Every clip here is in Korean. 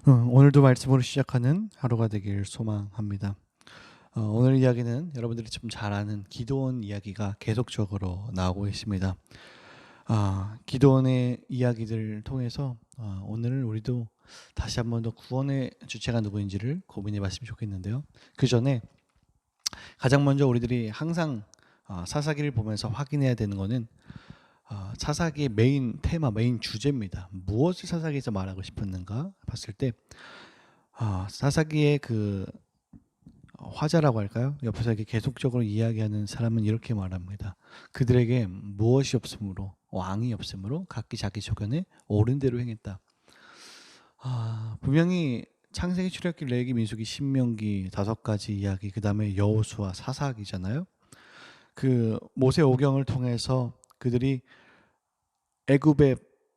오늘도 말씀으로 시작하는 하루가 되길 소망합니다. 오늘 이야기는 여러분들이 좀 잘 아는 기드온 이야기가 계속적으로 나오고 있습니다. 기드온의 이야기들을 통해서 오늘 우리도 다시 한번 더 구원의 주체가 누구인지를 고민해 봤으면 좋겠는데요. 그 전에 가장 먼저 우리들이 항상 사사기를 보면서 확인해야 되는 거는 사사기의 메인 테마, 메인 주제입니다. 무엇을 사사기에서 말하고 싶었는가 봤을 때 사사기의 그 화자라고 할까요? 옆에서 이렇게 계속적으로 이야기하는 사람은 이렇게 말합니다. 그들에게 무엇이 없으므로 왕이 없으므로 각기 자기 소견에 옳은 대로 행했다. 분명히 창세기, 출애굽기, 레위기, 민수기, 신명기 5가지 이야기, 그 다음에 여호수아, 사사기잖아요. 그 모세 오경을 통해서 그들이 애굽의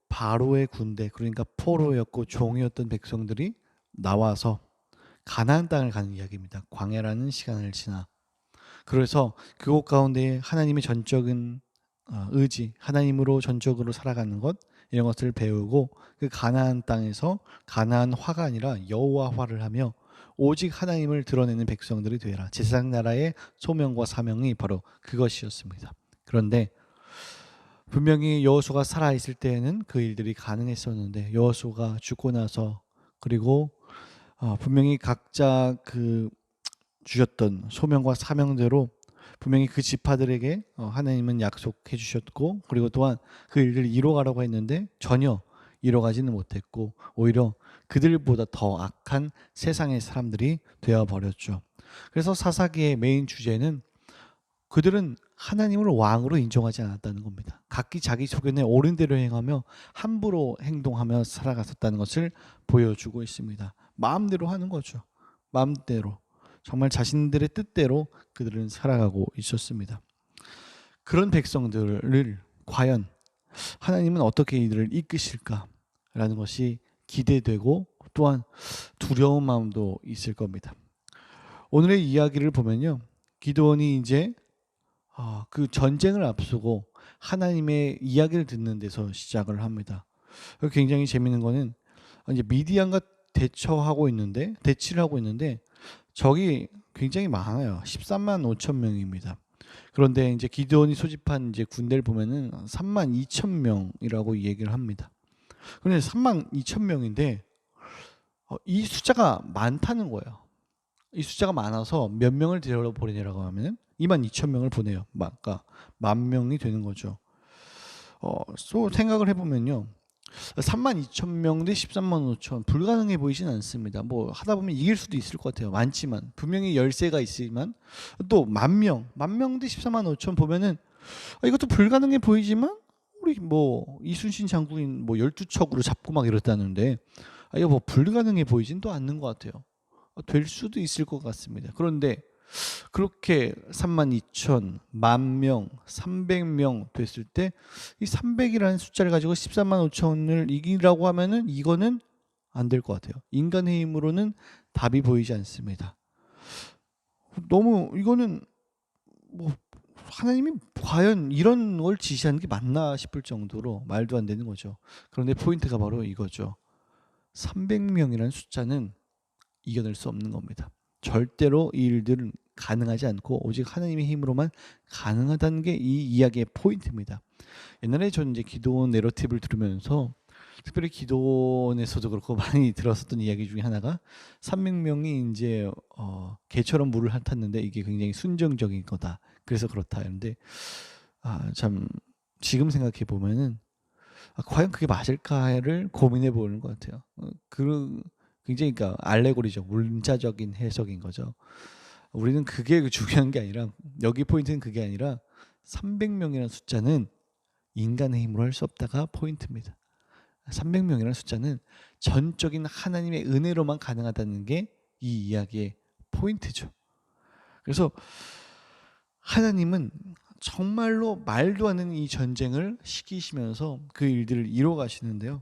바로의 군대, 그러니까 포로였고 종이었던 백성들이 나와서 가나안 땅을 가는 이야기입니다. 광야라는 시간을 지나. 그래서 그곳 가운데 하나님의 전적인 의지, 하나님으로 전적으로 살아가는 것, 이런 것들을 배우고 그 가나안 땅에서 가나안화가 아니라 여호와화를 하며 오직 하나님을 드러내는 백성들이 되라. 제사장 나라의 소명과 사명이 바로 그것이었습니다. 그런데 분명히 여호수아가 살아있을 때에는 그 일들이 가능했었는데 여호수아가 죽고 나서, 그리고 분명히 각자 그 주셨던 소명과 사명대로 분명히 그 지파들에게 하나님은 약속해 주셨고, 그리고 또한 그 일을 이뤄가라고 했는데 전혀 이뤄가지는 못했고 오히려 그들보다 더 악한 세상의 사람들이 되어버렸죠. 그래서 사사기의 메인 주제는 그들은 하나님을 왕으로 인정하지 않았다는 겁니다. 각기 자기 소견에 옳은 대로 행하며 함부로 행동하며 살아갔었다는 것을 보여주고 있습니다. 마음대로 하는 거죠. 마음대로. 정말 자신들의 뜻대로 그들은 살아가고 있었습니다. 그런 백성들을 과연 하나님은 어떻게 이들을 이끄실까라는 것이 기대되고 또한 두려운 마음도 있을 겁니다. 오늘의 이야기를 보면요, 기드온이 이제 그 전쟁을 앞두고 하나님의 이야기를 듣는 데서 시작을 합니다. 굉장히 재밌는 거는 이제 미디안과 대치를 하고 있는데 적이 굉장히 많아요. 13만 5천 명입니다. 그런데 이제 기드온이 소집한 이제 군대를 보면은 3만 2천 명이라고 얘기를 합니다. 그런데 3만 2천 명인데 이 숫자가 많다는 거예요. 이 숫자가 많아서 몇 명을 데려 보내냐라고 하면 2만 2천 명을 보내요. 그러니까 10,000명이 되는 거죠. 또 생각을 해보면요, 3만 2천 명 대 13만 5천 불가능해 보이진 않습니다. 뭐 하다 보면 이길 수도 있을 것 같아요. 많지만 분명히 열세가 있지만 또 만 명 대 14만 5천 보면은 이것도 불가능해 보이지만 우리 뭐 이순신 장군인 뭐 12척으로 잡고 막 이랬다는데 이거 뭐 불가능해 보이진 또 않는 것 같아요. 될 수도 있을 것 같습니다. 그런데 그렇게 3만 2천, 10,000명, 300명 됐을 때 이 300이라는 숫자를 가지고 14만 5천을 이기라고 하면은 이거는 안 될 것 같아요. 인간의 힘으로는 답이 보이지 않습니다. 너무 이거는 뭐 하나님이 과연 이런 걸 지시하는 게 맞나 싶을 정도로 말도 안 되는 거죠. 그런데 포인트가 바로 이거죠. 300명이라는 숫자는 이겨낼 수 없는 겁니다. 절대로 이 일들은 가능하지 않고 오직 하나님의 힘으로만 가능하다는 게 이 이야기의 포인트입니다. 옛날에 저는 이제 기도원 내러티브를 들으면서 특별히 기도원에서도 그렇고 많이 들었었던 이야기 중에 하나가 300명이 이제 개처럼 물을 핥았는데 이게 굉장히 순정적인 거다. 그래서 그렇다. 그런데 참 지금 생각해 보면은 과연 그게 맞을까를 고민해 보는 것 같아요. 그 굉장히 그러니까 알레고리죠. 문자적인 해석인 거죠. 우리는 그게 중요한 게 아니라, 여기 포인트는 그게 아니라 300명이라는 숫자는 인간의 힘으로 할 수 없다가 포인트입니다. 300명이라는 숫자는 전적인 하나님의 은혜로만 가능하다는 게 이 이야기의 포인트죠. 그래서 하나님은 정말로 말도 안 되는 이 전쟁을 시키시면서 그 일들을 이뤄 가시는데요.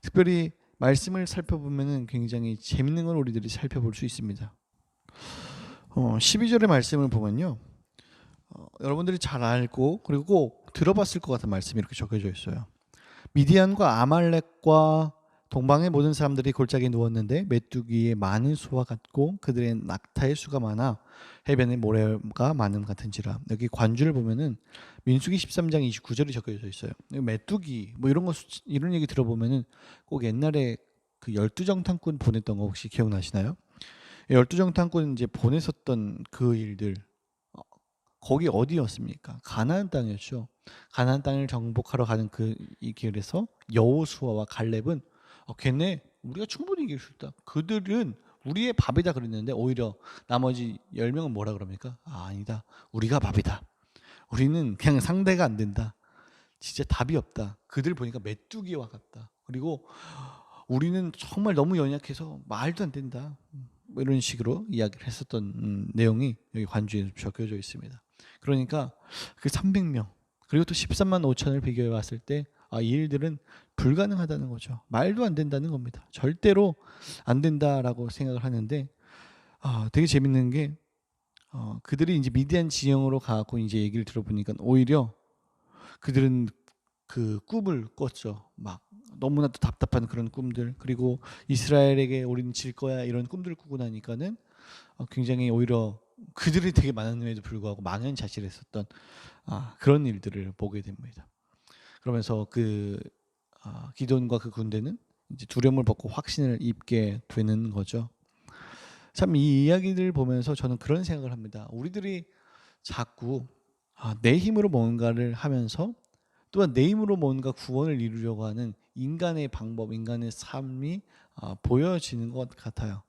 특별히 말씀을 살펴보면 굉장히 재밌는 걸 우리들이 살펴볼 수 있습니다. 12절의 말씀을 보면요, 여러분들이 잘 알고 그리고 꼭 들어봤을 것 같은 말씀이 이렇게 적혀져 있어요. 미디안과 아말렉과 동방의 모든 사람들이 골짜기에 누웠는데 메뚜기의 많은 수와 같고 그들의 낙타의 수가 많아 해변의 모래가 많음 같은지라. 여기 관주를 보면은 민수기 13장 29절이 적혀져 있어요. 메뚜기 뭐 이런 거 이런 얘기 들어보면은 꼭 옛날에 그 열두 정탐꾼 보냈던 거 혹시 기억나시나요? 열두 정탐꾼 이제 보냈었던 그 일들, 거기 어디였습니까? 가나안 땅이었죠. 가나안 땅을 정복하러 가는 그 이 길에서 여호수아와 갈렙은 걔네 우리가 충분히 이길 수 있다. 그들은 우리의 밥이다 그랬는데 오히려 나머지 10명은 뭐라 그럽니까? 아니다. 우리가 밥이다. 우리는 그냥 상대가 안 된다. 진짜 답이 없다. 그들 보니까 메뚜기와 같다. 그리고 우리는 정말 너무 연약해서 말도 안 된다. 뭐 이런 식으로 이야기를 했었던 내용이 여기 관주에 적혀져 있습니다. 그러니까 그 300명 그리고 또 13만 5천을 비교해 봤을 때 이 일들은 불가능하다는 거죠. 말도 안 된다는 겁니다. 절대로 안 된다라고 생각을 하는데 되게 재밌는 게 그들이 이제 미디안 지형으로 가고 이제 얘기를 들어보니까 오히려 그들은 그 꿈을 꿨죠. 막 너무나도 답답한 그런 꿈들, 그리고 이스라엘에게 우리는 질 거야 이런 꿈들을 꾸고 나니까는 굉장히 오히려 그들이 되게 많음에도 불구하고 망연자실했었던 그런 일들을 보게 됩니다. 그러면서 그 기돈과 그 군대는 이제 두려움을 벗고 확신을 입게 되는 거죠. 참 이 이야기들 보면서 저는 그런 생각을 합니다. 우리들이 자꾸 내 힘으로 뭔가를 하면서 또한 내 힘으로 뭔가 구원을 이루려고 하는 인간의 방법, 인간의 삶이 보여지는 것 같아요.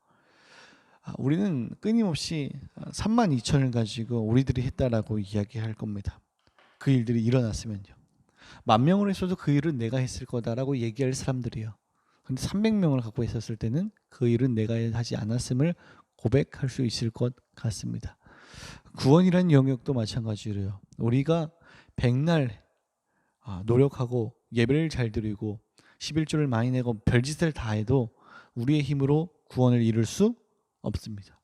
우리는 끊임없이 3만 2천을 가지고 우리들이 했다라고 이야기할 겁니다. 그 일들이 일어났으면요. 10,000명을 했어도 그 일은 내가 했을 거다라고 얘기할 사람들이요. 근데 300명을 갖고 있었을 때는 그 일은 내가 하지 않았음을 고백할 수 있을 것 같습니다. 구원이라는 영역도 마찬가지로요. 우리가 백날 노력하고 예배를 잘 드리고 11조를 많이 내고 별짓을 다 해도 우리의 힘으로 구원을 이룰 수 없습니다.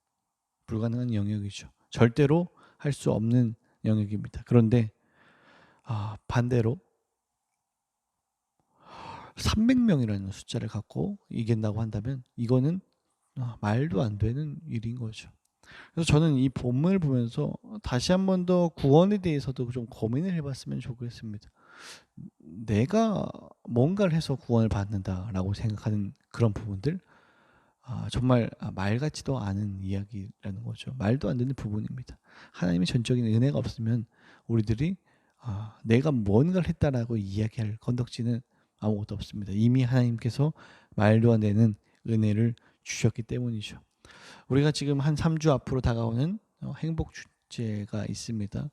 불가능한 영역이죠. 절대로 할 수 없는 영역입니다. 그런데 반대로 300명이라는 숫자를 갖고 이긴다고 한다면 이거는 말도 안 되는 일인 거죠. 그래서 저는 이 본문을 보면서 다시 한 번 더 구원에 대해서도 좀 고민을 해봤으면 좋겠습니다. 내가 뭔가를 해서 구원을 받는다라고 생각하는 그런 부분들, 정말 말 같지도 않은 이야기라는 거죠. 말도 안 되는 부분입니다. 하나님의 전적인 은혜가 없으면 우리들이 내가 뭔가를 했다라고 이야기할 건덕지는 아무것도 없습니다. 이미 하나님께서 말도 안 되는 은혜를 주셨기 때문이죠. 우리가 지금 한 3주 앞으로 다가오는 행복 축제가 있습니다.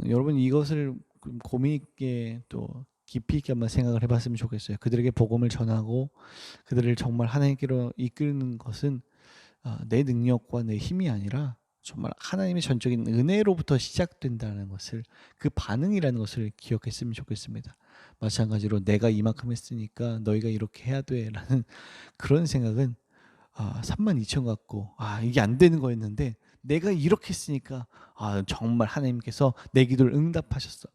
여러분 이것을 고민 있게 또 깊이 있게 한번 생각을 해봤으면 좋겠어요. 그들에게 복음을 전하고 그들을 정말 하나님께로 이끄는 것은 내 능력과 내 힘이 아니라 정말 하나님의 전적인 은혜로부터 시작된다는 것을, 그 반응이라는 것을 기억했으면 좋겠습니다. 마찬가지로 내가 이만큼 했으니까 너희가 이렇게 해야 돼라는 그런 생각은 3만 2천 갖고 이게 안 되는 거였는데 내가 이렇게 했으니까 정말 하나님께서 내 기도를 응답하셨어.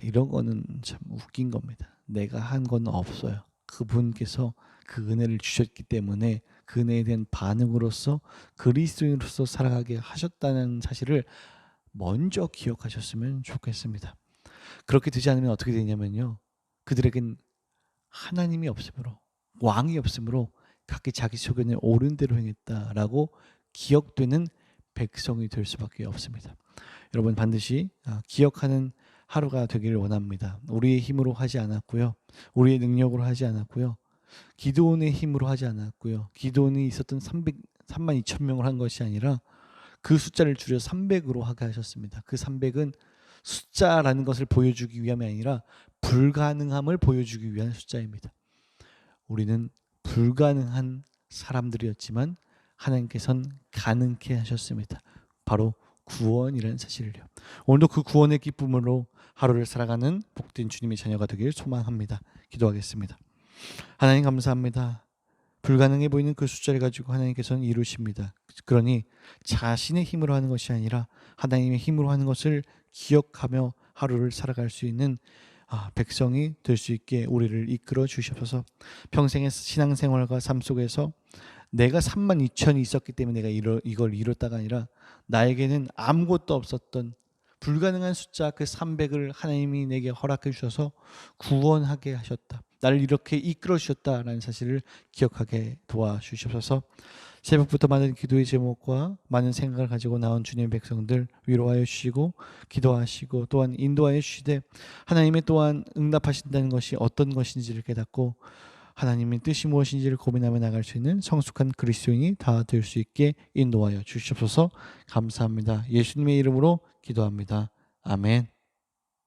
이런 거는 참 웃긴 겁니다. 내가 한 건 없어요. 그분께서 그 은혜를 주셨기 때문에 그 은혜에 대한 반응으로서 그리스도인으로서 살아가게 하셨다는 사실을 먼저 기억하셨으면 좋겠습니다. 그렇게 되지 않으면 어떻게 되냐면요. 그들에겐 하나님이 없으므로, 왕이 없으므로 각기 자기 소견에 옳은 대로 행했다라고 기억되는 백성이 될 수밖에 없습니다. 여러분 반드시 기억하는 하루가 되기를 원합니다. 우리의 힘으로 하지 않았고요. 우리의 능력으로 하지 않았고요. 기도원의 힘으로 하지 않았고요. 기도원이 있었던 3만 2천 명을 한 것이 아니라 그 숫자를 줄여 300으로 하게 하셨습니다. 그 300은 숫자라는 것을 보여주기 위함이 아니라 불가능함을 보여주기 위한 숫자입니다. 우리는 불가능한 사람들이었지만 하나님께서는 가능케 하셨습니다. 바로 구원이라는 사실을요. 오늘도 그 구원의 기쁨으로 하루를 살아가는 복된 주님의 자녀가 되길 소망합니다. 기도하겠습니다. 하나님 감사합니다. 불가능해 보이는 그 숫자를 가지고 하나님께서는 이루십니다. 그러니 자신의 힘으로 하는 것이 아니라 하나님의 힘으로 하는 것을 기억하며 하루를 살아갈 수 있는 백성이 될 수 있게 우리를 이끌어 주시옵소서. 평생의 신앙생활과 삶 속에서 내가 32,000이 있었기 때문에 내가 이걸 이뤘다가 아니라 나에게는 아무것도 없었던 불가능한 숫자 그 300을 하나님이 내게 허락해 주셔서 구원하게 하셨다. 나를 이렇게 이끌어 주셨다라는 사실을 기억하게 도와주시옵소서. 새벽부터 많은 기도의 제목과 많은 생각을 가지고 나온 주님의 백성들 위로하여 주시고 기도하시고 또한 인도하여 주시되 하나님의 또한 응답하신다는 것이 어떤 것인지를 깨닫고 하나님의 뜻이 무엇인지를 고민하며 나갈 수 있는 성숙한 그리스도인이 다 될 수 있게 인도하여 주시옵소서. 감사합니다. 예수님의 이름으로 기도합니다. 아멘.